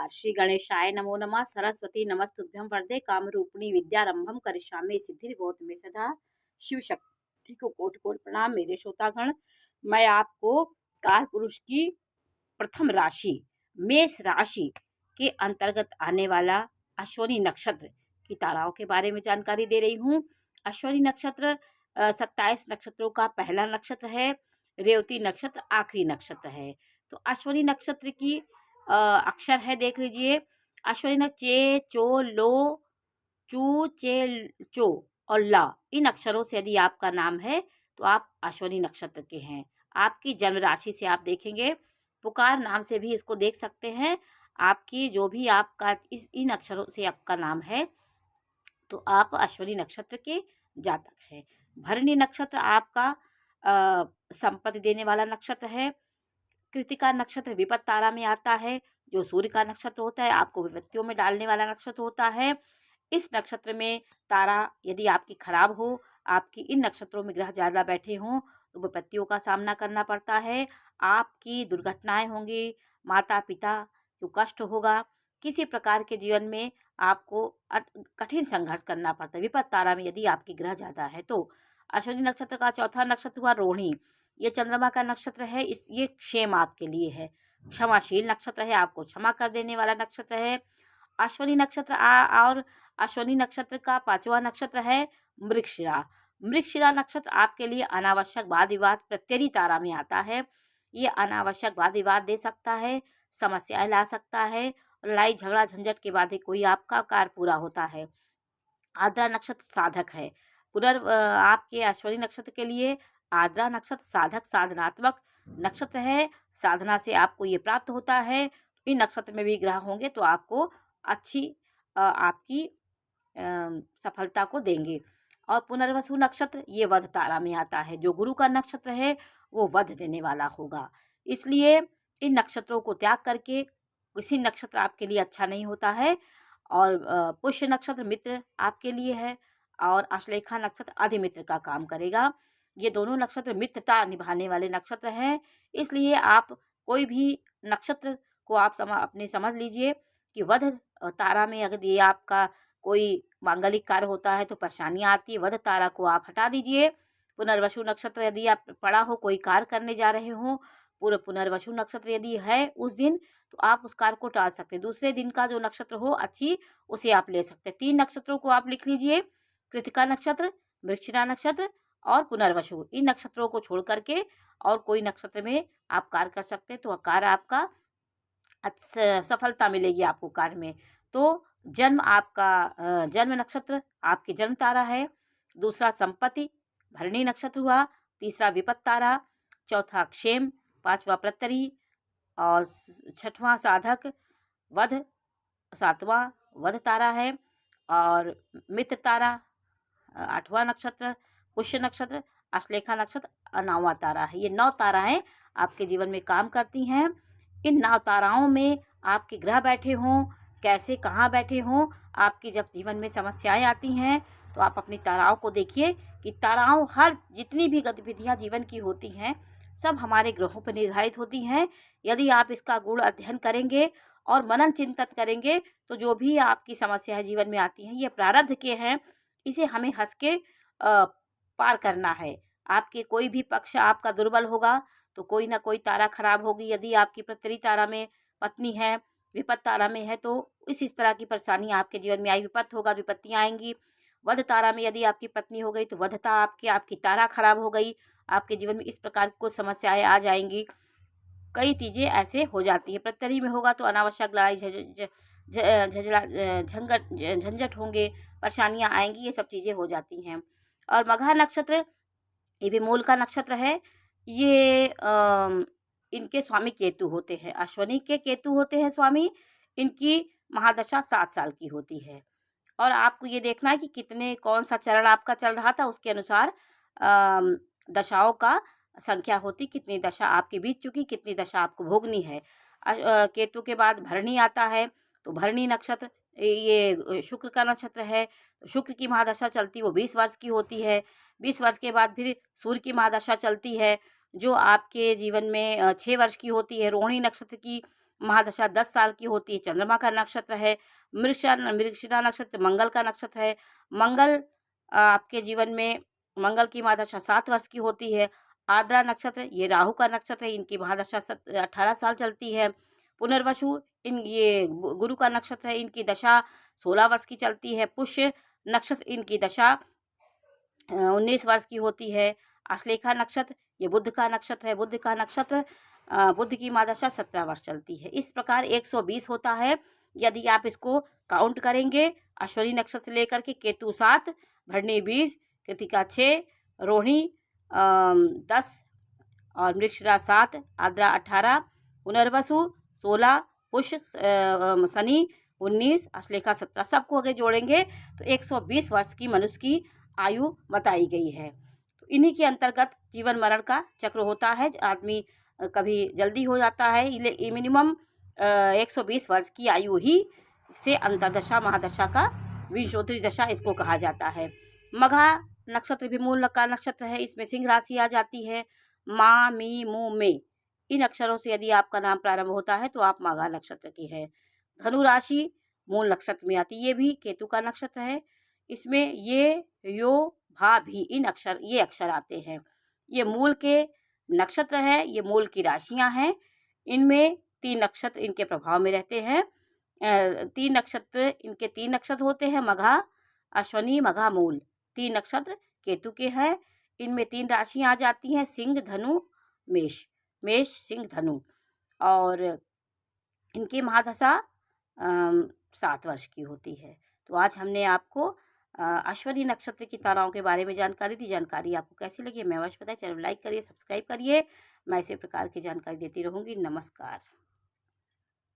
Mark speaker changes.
Speaker 1: श्री गणेशाय नमो नमः। सरस्वती नमस्तुभ्यं वरदे कामरूपिणी विद्यारंभम करिष्यामि सिद्धिर्भवतु मे सदा। शिव शक्ति को कोटि कोटि प्रणाम। मेरे श्रोतागण, मैं आपको काल पुरुष की प्रथम राशि मेष राशि के अंतर्गत आने वाला अश्विनी नक्षत्र की ताराओं के बारे में जानकारी दे रही हूँ। अश्विनी नक्षत्र 27 नक्षत्रों का पहला नक्षत्र है। रेवती नक्षत्र आखिरी नक्षत्र है। तो अश्विनी नक्षत्र की अक्षर है, देख लीजिए। अश्विनी नक्षत्र चे, चो, लो, चू, चे, चो और ला, इन अक्षरों से यदि आपका नाम है तो आप अश्विनी नक्षत्र के हैं। आपकी जन्म राशि से आप देखेंगे, पुकार नाम से भी इसको देख सकते हैं। आपकी जो भी आपका इन अक्षरों से आपका नाम है तो आप अश्विनी नक्षत्र के जातक हैं। भरणी नक्षत्र आपका संपत्ति देने वाला नक्षत्र है। कृतिका नक्षत्र विपत्त तारा में आता है, जो सूर्य का नक्षत्र होता है, आपको विपत्तियों में डालने वाला नक्षत्र होता है। इस नक्षत्र में तारा यदि आपकी खराब हो, आपकी इन नक्षत्रों में ग्रह ज़्यादा बैठे हों तो विपत्तियों का सामना करना पड़ता है। आपकी दुर्घटनाएं होंगी, माता पिता को कष्ट होगा, किसी प्रकार के जीवन में आपको कठिन संघर्ष करना पड़ता है विपत्त तारा में यदि आपकी ग्रह ज़्यादा है तो। अश्विनी नक्षत्र का चौथा नक्षत्र हुआ रोहिणी। ये चंद्रमा का नक्षत्र है। ये क्षेम आपके लिए है, क्षमाशील नक्षत्र है, आपको क्षमा कर देने वाला नक्षत्र है। अश्विनी नक्षत्र और अश्विनी नक्षत्र का पांचवा नक्षत्र है मृगशिरा। मृगशिरा नक्षत्र आपके लिए अनावश्यक वाद विवाद प्रत्ययी तारा में आता है। ये अनावश्यक वाद विवाद दे सकता है, समस्याएं ला सकता है, लड़ाई झगड़ा झंझट के बाद ही कोई आपका कार्य पूरा होता है। आद्रा नक्षत्र साधक है। आपके अश्विनी नक्षत्र के लिए आद्रा नक्षत्र साधक साधनात्मक नक्षत्र है। साधना से आपको ये प्राप्त होता है। इन नक्षत्र में भी ग्रह होंगे तो आपको अच्छी आपकी सफलता को देंगे। और पुनर्वसु नक्षत्र ये वध तारा में आता है। जो गुरु का नक्षत्र है वो वध देने वाला होगा। इसलिए इन नक्षत्रों को त्याग करके किसी नक्षत्र आपके लिए अच्छा नहीं होता है। और पुष्य नक्षत्र मित्र आपके लिए है और आश्लेषा नक्षत्र अधिमित्र का काम करेगा। ये दोनों नक्षत्र मित्रता निभाने वाले नक्षत्र हैं। इसलिए आप कोई भी नक्षत्र को आप अपने समझ लीजिए कि वध तारा में अगर ये आपका कोई मांगलिक कार्य होता है तो परेशानियाँ आती है, वध तारा को आप हटा दीजिए। पुनर्वसु नक्षत्र यदि आप पड़ा हो, कोई कार्य करने जा रहे हो, पुनर्वसु नक्षत्र यदि है उस दिन तो आप उस कार्य को टाल सकते हैं। दूसरे दिन का जो नक्षत्र हो अच्छी, उसे आप ले सकते हैं। 3 नक्षत्रों को आप लिख लीजिए, कृतिका नक्षत्र, मृगशिरा नक्षत्र और पुनर्वसु। इन नक्षत्रों को छोड़ करके और कोई नक्षत्र में आप कार्य कर सकते हैं तो कार्य आपका सफलता मिलेगी आपको कार्य में। तो जन्म आपका जन्म नक्षत्र आपके जन्म तारा है। दूसरा संपत्ति भरणी नक्षत्र हुआ, तीसरा विपत्त तारा, चौथा क्षेम, पांचवा प्रत्ययी और छठवां साधक वध, सातवां वध तारा है और मित्र तारा, आठवां नक्षत्र पुष्य नक्षत्र, आश्लेषा नक्षत्र 9वां तारा है। ये 9 ताराएं आपके जीवन में काम करती हैं। इन 9 ताराओं में आपके ग्रह बैठे हों, कैसे कहाँ बैठे हों, आपकी जब जीवन में समस्याएं आती हैं तो आप अपनी ताराओं को देखिए कि ताराओं हर जितनी भी गतिविधियां जीवन की होती हैं सब हमारे ग्रहों पर निर्धारित होती हैं। यदि आप इसका गूढ़ अध्ययन करेंगे और मनन चिंतन करेंगे तो जो भी आपकी समस्याएं जीवन में आती हैं ये प्रारब्ध के हैं। इसे हमें हंस के पार करना है। आपके कोई भी पक्ष आपका दुर्बल होगा तो कोई ना कोई तारा खराब होगी। यदि आपकी प्रत्ययी तारा में पत्नी है, विपत्त तारा में है तो इस तरह की परेशानी आपके जीवन में आई। विपत्त होगा, विपत्तियाँ आएंगी। वध तारा में यदि आपकी पत्नी हो गई तो वधता आपकी तारा खराब हो गई, आपके जीवन में इस प्रकार की कुछ समस्याएं आ जाएंगी। कई चीज़ें ऐसे हो जाती हैं। प्रत्ययी में होगा तो अनावश्यक लड़ाई झगड़ा झंझट होंगे, परेशानियां आएंगी, ये सब चीज़ें हो जाती हैं। और मघा नक्षत्र ये भी मूल का नक्षत्र है। ये इनके स्वामी केतु होते हैं। अश्विनी के केतु होते हैं स्वामी। इनकी महादशा 7 साल की होती है और आपको ये देखना है कि कौन सा चरण आपका चल रहा था, उसके अनुसार दशाओं का संख्या होती, कितनी दशा आपकी बीत चुकी, कितनी दशा आपको भोगनी है। केतु के बाद भरणी आता है तो भरणी नक्षत्र ये शुक्र का नक्षत्र है। शुक्र की महादशा चलती वो 20 वर्ष की होती है। 20 वर्ष के बाद फिर सूर्य की महादशा चलती है जो आपके जीवन में 6 वर्ष की होती है। रोहिणी नक्षत्र की महादशा 10 साल की होती है, चंद्रमा का नक्षत्र है। मृगशिरा नक्षत्र मंगल का नक्षत्र है। मंगल आपके जीवन में मंगल की महादशा 7 वर्ष की होती है। आर्द्रा नक्षत्र ये राहु का नक्षत्र है, इनकी महादशा 18 साल चलती है। पुनर्वसु ये गुरु का नक्षत्र है, इनकी दशा 16 वर्ष की चलती है। पुष्य नक्षत्र इनकी दशा 19 वर्ष की होती है। आश्लेषा नक्षत्र ये बुध का नक्षत्र है। बुध का नक्षत्र बुध की महादशा 17 वर्ष चलती है। इस प्रकार 120 होता है। यदि आप इसको काउंट करेंगे अश्विनी नक्षत्र से लेकर के केतु 7, भरणी 20, कृतिका 6, रोहिणी 10 और मृगशिरा 7, आर्द्रा 18, पुनर्वसु 16, पुष्य शनि 19, आश्लेषा 17, सबको आगे जोड़ेंगे तो 120 वर्ष की मनुष्य की आयु बताई गई है। तो इन्हीं के अंतर्गत जीवन मरण का चक्र होता है। आदमी कभी जल्दी हो जाता है, मिनिमम 120 वर्ष की आयु ही से अंतर्दशा महादशा का विंशोत्तरी दशा इसको कहा जाता है। मघा नक्षत्र भी मूल का नक्षत्र है, इसमें सिंह राशि आ जाती है। मा, मी, मू, में इन अक्षरों से यदि आपका नाम प्रारंभ होता है तो आप माघा नक्षत्र की है। धनु राशि मूल नक्षत्र में आती है, ये भी केतु का नक्षत्र है। इसमें ये, यो, भा भी ये अक्षर आते हैं। ये मूल के नक्षत्र है, ये मूल की राशियां हैं। इनमें 3 नक्षत्र इनके प्रभाव में रहते हैं। 3 नक्षत्र होते हैं, मघा, अश्वनी, मघा, मूल। 3 नक्षत्र केतु के हैं। इनमें 3 राशियां आ जाती हैं, सिंह, धनु, मेष। मेष, सिंह, धनु। और इनकी महादशा 7 वर्ष की होती है। तो आज हमने आपको अश्विनी नक्षत्र की ताराओं के बारे में जानकारी दी। जानकारी आपको कैसी लगी मैं अवश्य बताएं। चैनल लाइक करिए, सब्सक्राइब करिए। मैं इसी प्रकार की जानकारी देती रहूँगी। नमस्कार।